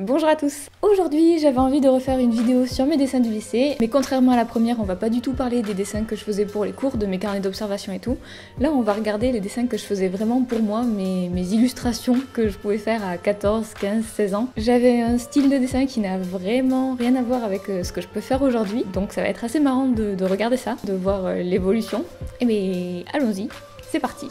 Bonjour à tous. Aujourd'hui j'avais envie de refaire une vidéo sur mes dessins du lycée, mais contrairement à la première on va pas du tout parler des dessins que je faisais pour les cours, de mes carnets d'observation et tout. Là on va regarder les dessins que je faisais vraiment pour moi, mes illustrations que je pouvais faire à 14, 15, 16 ans. J'avais un style de dessin qui n'a vraiment rien à voir avec ce que je peux faire aujourd'hui, donc ça va être assez marrant de regarder ça, de voir l'évolution. Et mais allons-y, c'est parti.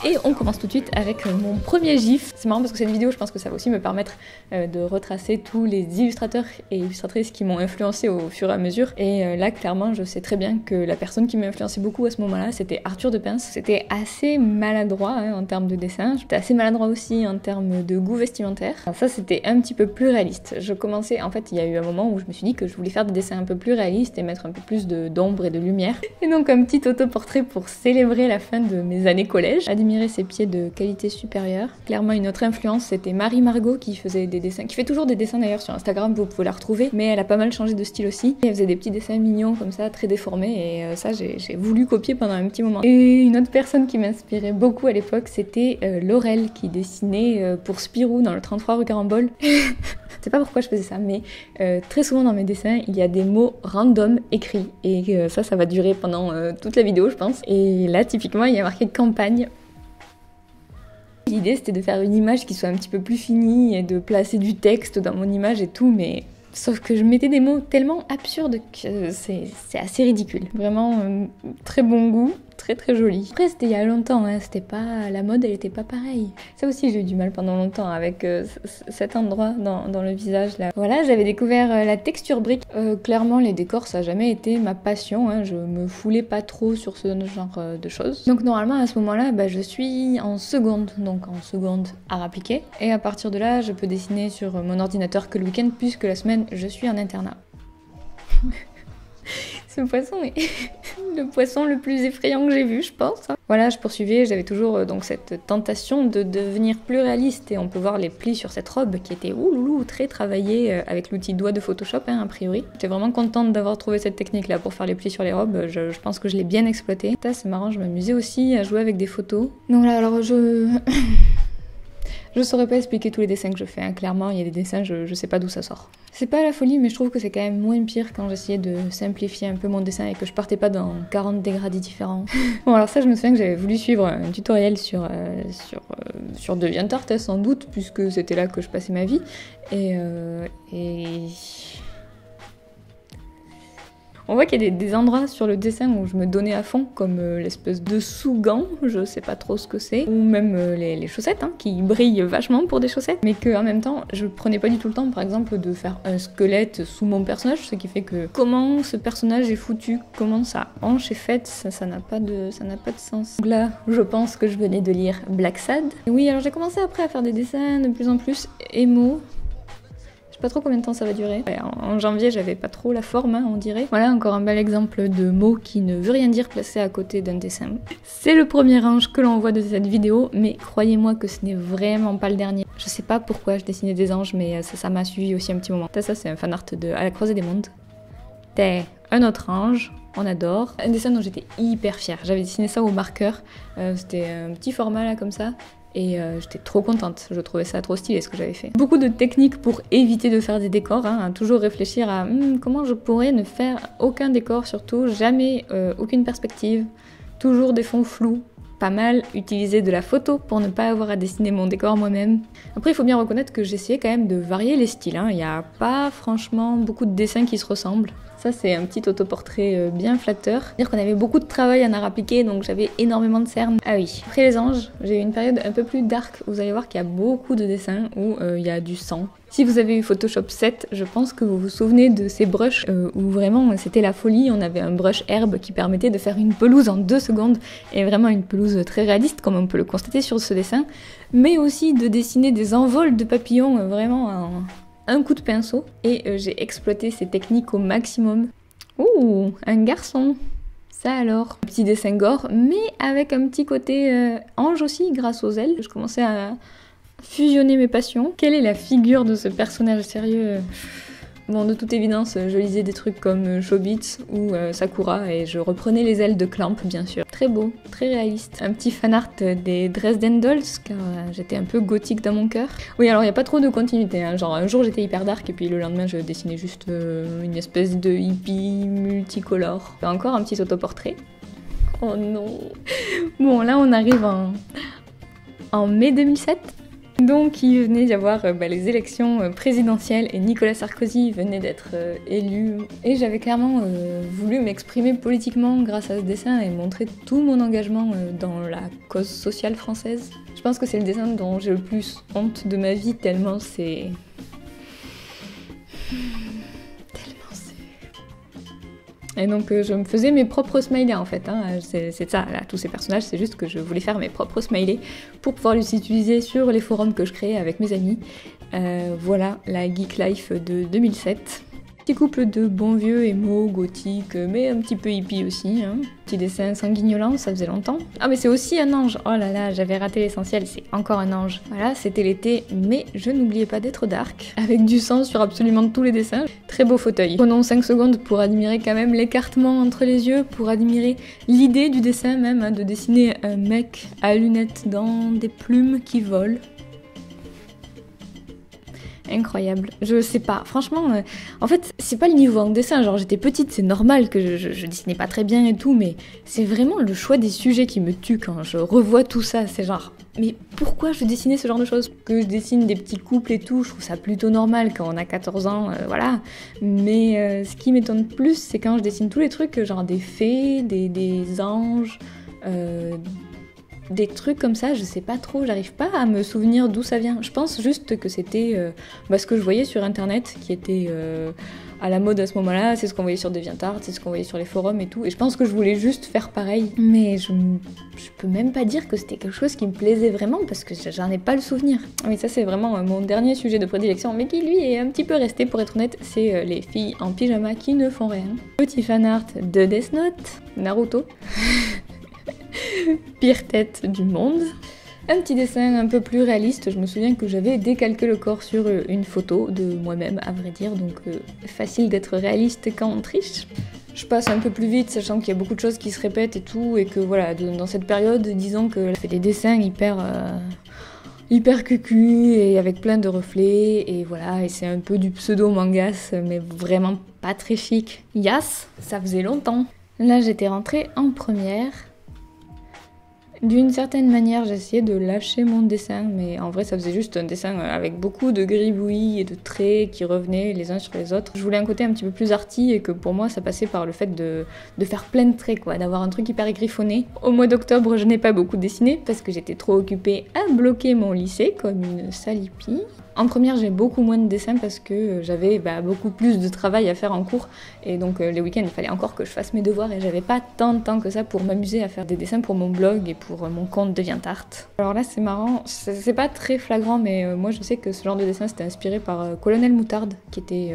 Et on commence tout de suite avec mon premier gif. C'est marrant parce que cette vidéo, je pense que ça va aussi me permettre de retracer tous les illustrateurs et illustratrices qui m'ont influencé au fur et à mesure. Et là, clairement, je sais très bien que la personne qui m'a influencé beaucoup à ce moment-là, c'était Arthur de Pince. C'était assez maladroit en termes de dessin. C'était assez maladroit aussi en termes de goût vestimentaire. Alors ça, c'était un petit peu plus réaliste. Je commençais, en fait, il y a eu un moment où je me suis dit que je voulais faire des dessins un peu plus réalistes et mettre un peu plus d'ombre et de lumière. Et donc, un petit autoportrait pour célébrer la fin de mes années collège. Ses pieds de qualité supérieure. Clairement une autre influence, c'était Marie Margot qui faisait des dessins, qui fait toujours des dessins d'ailleurs sur Instagram, vous pouvez la retrouver, mais elle a pas mal changé de style aussi. Et elle faisait des petits dessins mignons comme ça, très déformés, et ça j'ai voulu copier pendant un petit moment. Et une autre personne qui m'inspirait beaucoup à l'époque, c'était Laurel qui dessinait pour Spirou dans le 33 rue Carambole. Je sais pas pourquoi je faisais ça, mais très souvent dans mes dessins, il y a des mots random écrits, et ça va durer pendant toute la vidéo je pense. Et là typiquement il y a marqué campagne. L'idée c'était de faire une image qui soit un petit peu plus finie et de placer du texte dans mon image et tout, mais sauf que je mettais des mots tellement absurdes que c'est assez ridicule. Vraiment très bon goût, très joli. Après c'était il y a longtemps, c'était pas la mode, elle était pas pareille. Ça aussi j'ai eu du mal pendant longtemps avec cet endroit dans le visage là. Voilà, j'avais découvert la texture brique. Clairement les décors ça a jamais été ma passion, je me foulais pas trop sur ce genre de choses. Donc normalement à ce moment-là je suis en seconde, donc en seconde art appliqué. Et à partir de là je peux dessiner sur mon ordinateur que le week-end puisque la semaine je suis en internat. Ce poisson est le poisson le plus effrayant que j'ai vu, je pense. Voilà, je poursuivais, j'avais toujours donc cette tentation de devenir plus réaliste et on peut voir les plis sur cette robe qui était ouloulou, très travaillée avec l'outil doigt de Photoshop a priori. J'étais vraiment contente d'avoir trouvé cette technique là pour faire les plis sur les robes, je pense que je l'ai bien exploité. Ça c'est marrant, je m'amusais aussi à jouer avec des photos. Donc là alors je saurais pas expliquer tous les dessins que je fais, clairement il y a des dessins, je sais pas d'où ça sort. C'est pas la folie, mais je trouve que c'est quand même moins pire quand j'essayais de simplifier un peu mon dessin et que je partais pas dans 40 dégradés différents. Bon alors ça je me souviens que j'avais voulu suivre un tutoriel sur DeviantArt sans doute, puisque c'était là que je passais ma vie, et... On voit qu'il y a des endroits sur le dessin où je me donnais à fond, comme l'espèce de sous-gant, je sais pas trop ce que c'est, ou même les chaussettes, qui brillent vachement pour des chaussettes, mais qu'en même temps, je prenais pas du tout le temps, par exemple, de faire un squelette sous mon personnage, ce qui fait que comment ce personnage est foutu, comment sa hanche est faite, ça n'a pas de sens. Donc là, je pense que je venais de lire Black Sad. Et oui, alors j'ai commencé après à faire des dessins de plus en plus émo. Pas trop combien de temps ça va durer. Ouais, en janvier j'avais pas trop la forme on dirait. Voilà encore un bel exemple de mot qui ne veut rien dire placé à côté d'un dessin. C'est le premier ange que l'on voit de cette vidéo, mais croyez-moi que ce n'est vraiment pas le dernier. Je sais pas pourquoi je dessinais des anges, mais ça m'a suivi aussi un petit moment. Ça c'est un fan art de À la croisée des mondes. T'es un autre ange, on adore. Un dessin dont j'étais hyper fière. J'avais dessiné ça au marqueur, c'était un petit format là comme ça. Et j'étais trop contente, je trouvais ça trop stylé ce que j'avais fait. Beaucoup de techniques pour éviter de faire des décors, à toujours réfléchir à comment je pourrais ne faire aucun décor, surtout jamais aucune perspective, toujours des fonds flous. Pas mal utiliser de la photo pour ne pas avoir à dessiner mon décor moi-même. Après il faut bien reconnaître que j'essayais quand même de varier les styles, il n'y a pas franchement beaucoup de dessins qui se ressemblent. Ça c'est un petit autoportrait bien flatteur. C'est-à-dire qu'on avait beaucoup de travail en art appliqué, donc j'avais énormément de cernes. Ah oui, après les anges, j'ai eu une période un peu plus dark, vous allez voir qu'il y a beaucoup de dessins où il y a du sang. Si vous avez eu Photoshop 7, je pense que vous vous souvenez de ces brushes où vraiment c'était la folie. On avait un brush herbe qui permettait de faire une pelouse en 2 secondes, et vraiment une pelouse très réaliste comme on peut le constater sur ce dessin, mais aussi de dessiner des envols de papillons vraiment en un coup de pinceau, et j'ai exploité ces techniques au maximum. Ouh, un garçon! Ça alors, petit dessin gore, mais avec un petit côté ange aussi grâce aux ailes. Je commençais à fusionner mes passions. Quelle est la figure de ce personnage sérieux? Bon, de toute évidence, je lisais des trucs comme Chobits ou Sakura et je reprenais les ailes de Clamp, bien sûr. Très beau, très réaliste. Un petit fanart des Dresden Dolls, car j'étais un peu gothique dans mon cœur. Oui, alors il n'y a pas trop de continuité, hein. Genre un jour j'étais hyper dark et puis le lendemain je dessinais juste une espèce de hippie multicolore. Encore un petit autoportrait. Oh non. Bon, là on arrive en mai 2007. Donc il venait d'y avoir les élections présidentielles et Nicolas Sarkozy venait d'être élu. Et j'avais clairement voulu m'exprimer politiquement grâce à ce dessin et montrer tout mon engagement dans la cause sociale française. Je pense que c'est le dessin dont j'ai le plus honte de ma vie, tellement c'est... Et donc je me faisais mes propres smileys en fait, hein. C'est ça, là, tous ces personnages, c'est juste que je voulais faire mes propres smileys pour pouvoir les utiliser sur les forums que je créais avec mes amis. Voilà la Geek Life de 2007. Petit couple de bons vieux émo, gothiques, mais un petit peu hippie aussi, hein. Petit dessin sanguignolant, ça faisait longtemps. Ah mais c'est aussi un ange. Oh là là, j'avais raté l'essentiel, c'est encore un ange. Voilà, c'était l'été, mais je n'oubliais pas d'être dark, avec du sang sur absolument tous les dessins. Très beau fauteuil. Prenons 5 secondes pour admirer quand même l'écartement entre les yeux, pour admirer l'idée du dessin même, hein, de dessiner un mec à lunettes dans des plumes qui volent. Incroyable. Je sais pas, franchement, en fait, c'est pas le niveau en dessin, genre j'étais petite, c'est normal que je dessinais pas très bien et tout, mais c'est vraiment le choix des sujets qui me tue quand je revois tout ça, c'est genre, mais pourquoi je dessinais ce genre de choses? Que je dessine des petits couples et tout, je trouve ça plutôt normal quand on a 14 ans, voilà, mais ce qui m'étonne plus, c'est quand je dessine tous les trucs, genre des fées, des anges, des trucs comme ça, je sais pas trop, j'arrive pas à me souvenir d'où ça vient. Je pense juste que c'était ce que je voyais sur internet, qui était à la mode à ce moment-là, c'est ce qu'on voyait sur DeviantArt, c'est ce qu'on voyait sur les forums et tout, et je pense que je voulais juste faire pareil. Mais je peux même pas dire que c'était quelque chose qui me plaisait vraiment, parce que j'en ai pas le souvenir. Oui, ça c'est vraiment mon dernier sujet de prédilection, mais qui lui est un petit peu resté, pour être honnête, c'est les filles en pyjama qui ne font rien. Petit fanart de Death Note, Naruto. Pire tête du monde. Un petit dessin un peu plus réaliste, je me souviens que j'avais décalqué le corps sur une photo de moi-même, à vrai dire, donc facile d'être réaliste quand on triche. Je passe un peu plus vite, sachant qu'il y a beaucoup de choses qui se répètent et tout, et que voilà, dans cette période, disons que je fais des dessins hyper cucu et avec plein de reflets, et voilà, et c'est un peu du pseudo-mangas, mais vraiment pas très chic. Yas, ça faisait longtemps. Là, j'étais rentrée en première. D'une certaine manière, j'essayais de lâcher mon dessin, mais en vrai, ça faisait juste un dessin avec beaucoup de gribouillis et de traits qui revenaient les uns sur les autres. Je voulais un côté un petit peu plus arty et que pour moi, ça passait par le fait de faire plein de traits, quoi, d'avoir un truc hyper griffonné. Au mois d'octobre, je n'ai pas beaucoup dessiné parce que j'étais trop occupée à bloquer mon lycée comme une salipi. En première, j'ai beaucoup moins de dessins parce que j'avais beaucoup plus de travail à faire en cours, et donc les week-ends, il fallait encore que je fasse mes devoirs et j'avais pas tant de temps que ça pour m'amuser à faire des dessins pour mon blog et pour mon compte DeviantArt. Alors là, c'est marrant, c'est pas très flagrant, mais moi je sais que ce genre de dessin c'était inspiré par Colonel Moutarde, qui était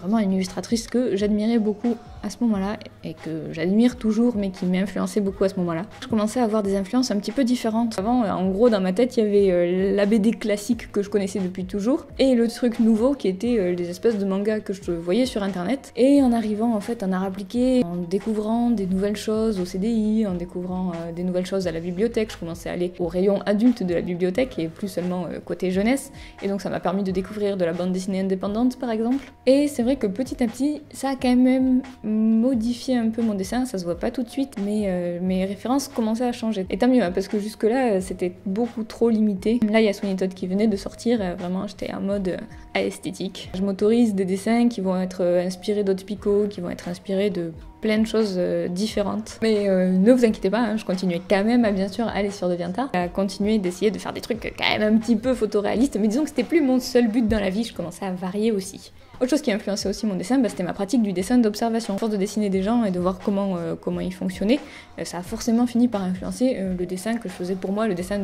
vraiment une illustratrice que j'admirais beaucoup à ce moment-là et que j'admire toujours, mais qui m'a influencé beaucoup à ce moment-là. Je commençais à avoir des influences un petit peu différentes. Avant, en gros, dans ma tête, il y avait la BD classique que je connaissais depuis toujours et le truc nouveau qui était les espèces de mangas que je voyais sur internet. Et en arrivant en fait en art appliqué, en découvrant des nouvelles choses au CDI, en découvrant des nouvelles choses à la bibliothèque, je commençais à aller au rayon adulte de la bibliothèque et plus seulement côté jeunesse. Et donc ça m'a permis de découvrir de la bande dessinée indépendante par exemple. Et c'est vrai que petit à petit, ça a quand même modifié un peu mon dessin, ça se voit pas tout de suite, mais mes références commençaient à changer. Et tant mieux, hein, parce que jusque-là, c'était beaucoup trop limité. Là, il y a Sweeney Todd qui venait de sortir, vraiment, j'étais en mode esthétique. Je m'autorise des dessins qui vont être inspirés d'autres picots, qui vont être inspirés de plein de choses différentes. Mais ne vous inquiétez pas, hein, je continuais quand même à bien sûr aller sur DeviantArt, à continuer d'essayer de faire des trucs quand même un petit peu photoréalistes, mais disons que c'était plus mon seul but dans la vie, je commençais à varier aussi. Autre chose qui a influencé aussi mon dessin, c'était ma pratique du dessin d'observation. À force de dessiner des gens et de voir comment ils fonctionnaient, ça a forcément fini par influencer le dessin que je faisais pour moi, le dessin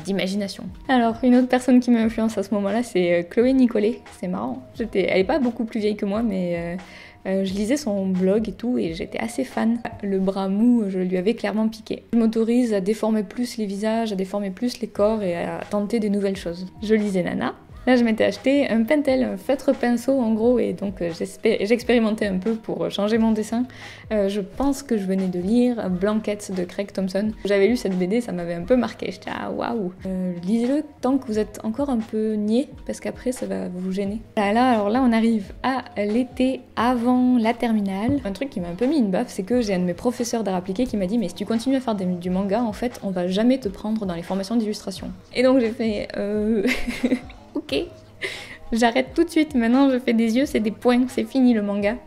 d'imagination. Alors, une autre personne qui m'a influencé à ce moment-là, c'est Chloé Nicolet. C'est marrant. Elle est pas beaucoup plus vieille que moi, mais je lisais son blog et tout, et j'étais assez fan. Le bras mou, je lui avais clairement piqué. Je m'autorise à déformer plus les visages, à déformer plus les corps et à tenter des nouvelles choses. Je lisais Nana. Là, je m'étais acheté un Pentel, un feutre pinceau en gros, et donc j'expérimentais un peu pour changer mon dessin. Je pense que je venais de lire Blanket de Craig Thompson. J'avais lu cette BD, ça m'avait un peu marqué. J'étais ah waouh. Lisez-le tant que vous êtes encore un peu niais, parce qu'après ça va vous gêner. Alors là, on arrive à l'été avant la terminale. Un truc qui m'a un peu mis une baffe, c'est que j'ai un de mes professeurs d'art appliqué qui m'a dit mais si tu continues à faire du manga, en fait, on va jamais te prendre dans les formations d'illustration. Et donc j'ai fait ok, j'arrête tout de suite, maintenant je fais des yeux, c'est des points, c'est fini le manga.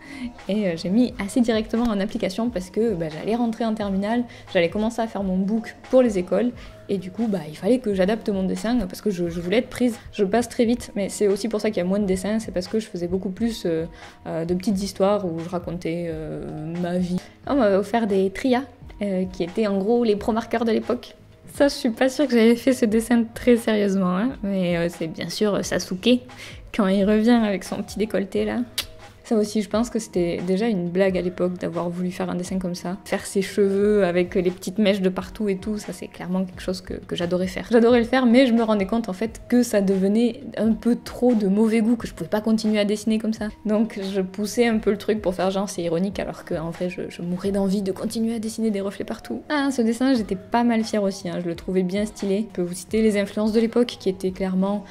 Et j'ai mis assez directement en application parce que j'allais rentrer en terminale, j'allais commencer à faire mon book pour les écoles, et du coup il fallait que j'adapte mon dessin parce que je voulais être prise. Je passe très vite, mais c'est aussi pour ça qu'il y a moins de dessins, c'est parce que je faisais beaucoup plus de petites histoires où je racontais ma vie. On m'avait offert des trias, qui étaient en gros les pro-marqueurs de l'époque. Ça, je suis pas sûre que j'avais fait ce dessin très sérieusement, hein. Mais c'est bien sûr Sasuke, quand il revient avec son petit décolleté là. Ça aussi, je pense que c'était déjà une blague à l'époque d'avoir voulu faire un dessin comme ça. Faire ses cheveux avec les petites mèches de partout et tout, ça c'est clairement quelque chose que j'adorais faire. J'adorais le faire, mais je me rendais compte en fait que ça devenait un peu trop de mauvais goût, que je pouvais pas continuer à dessiner comme ça. Donc je poussais un peu le truc pour faire genre c'est ironique, alors qu'en vrai je mourais d'envie de continuer à dessiner des reflets partout. Ah, ce dessin, j'étais pas mal fière aussi, hein. Je le trouvais bien stylé. Je peux vous citer les influences de l'époque qui étaient clairement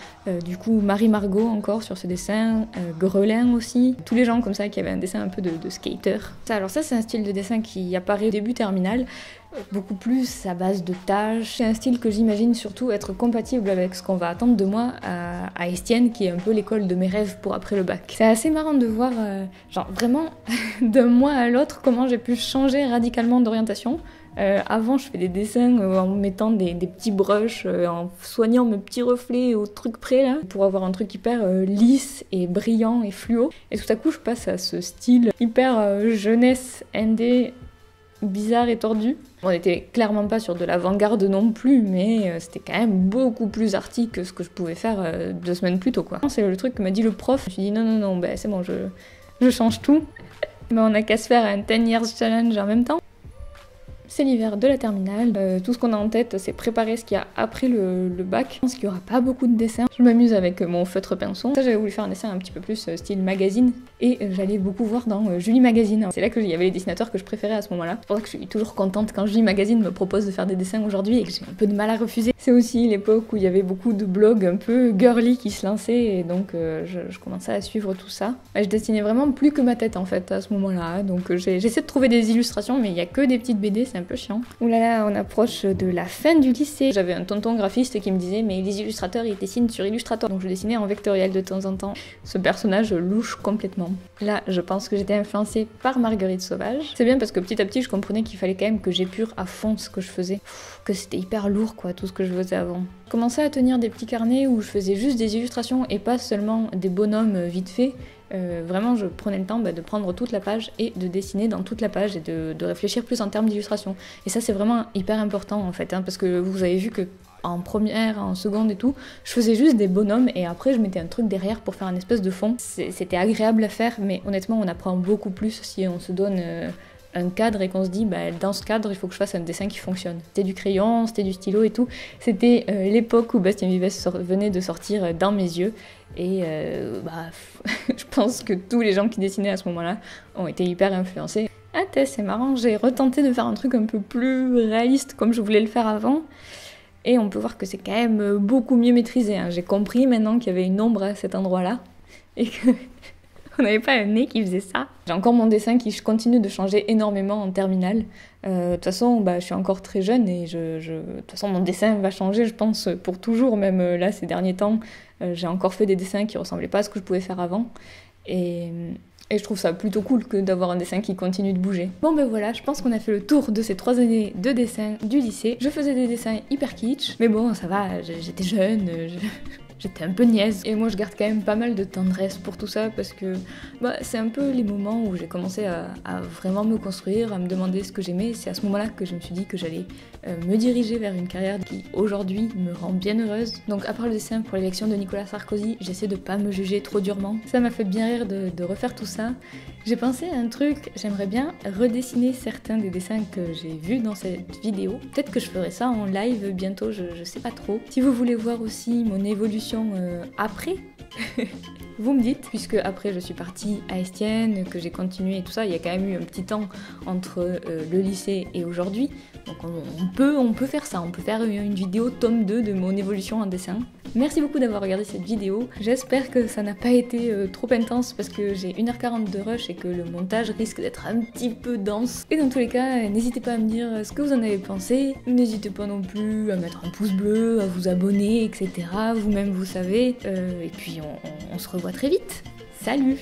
du coup Marie Margot encore sur ce dessin, Grelin aussi, tous les gens comme ça qui avaient un dessin un peu de skater. Alors ça c'est un style de dessin qui apparaît au début terminal, beaucoup plus à base de tâches. C'est un style que j'imagine surtout être compatible avec ce qu'on va attendre de moi à Estienne, qui est un peu l'école de mes rêves pour après le bac. C'est assez marrant de voir genre vraiment d'un mois à l'autre comment j'ai pu changer radicalement d'orientation. Avant, je fais des dessins en mettant des petits brushes, en soignant mes petits reflets au truc près là, pour avoir un truc hyper lisse et brillant et fluo. Et tout à coup, je passe à ce style hyper jeunesse indé, bizarre et tordu. On était clairement pas sur de l'avant-garde non plus, mais c'était quand même beaucoup plus arty que ce que je pouvais faire 2 semaines plus tôt, quoi. C'est le truc que m'a dit le prof. Je me suis dit non, c'est bon, je change tout. Mais on a qu'à se faire un 10 years challenge en même temps. C'est l'hiver de la terminale, tout ce qu'on a en tête c'est préparer ce qu'il y a après le bac. Je pense qu'il n'y aura pas beaucoup de dessins. Je m'amuse avec mon feutre pinceau. Ça j'avais voulu faire un dessin un petit peu plus style magazine, et j'allais beaucoup voir dans Julie Magazine. C'est là qu'il y avait les dessinateurs que je préférais à ce moment-là. C'est pour ça que je suis toujours contente quand Julie Magazine me propose de faire des dessins aujourd'hui et que j'ai un peu de mal à refuser. C'est aussi l'époque où il y avait beaucoup de blogs un peu girly qui se lançaient, et donc je commençais à suivre tout ça. Je dessinais vraiment plus que ma tête en fait à ce moment-là, donc j'essaie de trouver des illustrations, mais il y a que des petites BD, c'est un peu chiant. Ouh là là, on approche de la fin du lycée. J'avais un tonton graphiste qui me disait mais les illustrateurs ils dessinent sur Illustrator, donc je dessinais en vectoriel de temps en temps. Ce personnage louche complètement. Là, je pense que j'étais influencée par Marguerite Sauvage. C'est bien parce que petit à petit je comprenais qu'il fallait quand même que j'épure à fond ce que je faisais. Que c'était hyper lourd quoi, tout ce que je faisais avant. Je commençais à tenir des petits carnets où je faisais juste des illustrations et pas seulement des bonhommes vite faits. Vraiment, je prenais le temps de prendre toute la page et de dessiner dans toute la page et de réfléchir plus en termes d'illustration. Et ça, c'est vraiment hyper important en fait, hein, parce que vous avez vu que en première, en seconde et tout, je faisais juste des bonhommes et après je mettais un truc derrière pour faire un espèce de fond. C'était agréable à faire, mais honnêtement, on apprend beaucoup plus si on se donne un cadre et qu'on se dit dans ce cadre il faut que je fasse un dessin qui fonctionne. C'était du crayon, c'était du stylo et tout. C'était l'époque où Bastien Vives venait de sortir dans mes yeux. Et je pense que tous les gens qui dessinaient à ce moment-là ont été hyper influencés. Ah c'est marrant, j'ai retenté de faire un truc un peu plus réaliste comme je voulais le faire avant. Et on peut voir que c'est quand même beaucoup mieux maîtrisé, hein. J'ai compris maintenant qu'il y avait une ombre à cet endroit-là. Et que on n'avait pas un nez qui faisait ça. J'ai encore mon dessin qui continue de changer énormément en terminale. De toute façon, je suis encore très jeune et de toute façon mon dessin va changer, je pense, pour toujours. Même là, ces derniers temps, j'ai encore fait des dessins qui ressemblaient pas à ce que je pouvais faire avant. Et je trouve ça plutôt cool que d'avoir un dessin qui continue de bouger. Bon voilà, je pense qu'on a fait le tour de ces 3 années de dessin du lycée. Je faisais des dessins hyper kitsch, mais bon, ça va, j'étais jeune, j'étais un peu niaise. Et moi je garde quand même pas mal de tendresse pour tout ça parce que c'est un peu les moments où j'ai commencé à vraiment me construire, à me demander ce que j'aimais. C'est à ce moment-là que je me suis dit que j'allais me diriger vers une carrière qui aujourd'hui me rend bien heureuse. Donc après le dessin pour l'élection de Nicolas Sarkozy, j'essaie de pas me juger trop durement. Ça m'a fait bien rire de refaire tout ça. J'ai pensé à un truc, j'aimerais bien redessiner certains des dessins que j'ai vus dans cette vidéo. Peut-être que je ferai ça en live bientôt, je sais pas trop. Si vous voulez voir aussi mon évolution l'évolution après. Vous me dites, puisque après je suis partie à Estienne, que j'ai continué et tout ça, il y a quand même eu un petit temps entre le lycée et aujourd'hui. Donc on peut faire ça, on peut faire une vidéo tome 2 de mon évolution en dessin. Merci beaucoup d'avoir regardé cette vidéo. J'espère que ça n'a pas été trop intense parce que j'ai 1h40 de rush et que le montage risque d'être un petit peu dense. Et dans tous les cas, n'hésitez pas à me dire ce que vous en avez pensé. N'hésitez pas non plus à mettre un pouce bleu, à vous abonner, etc. Vous-même vous savez. Et puis on se revoit très vite. Salut!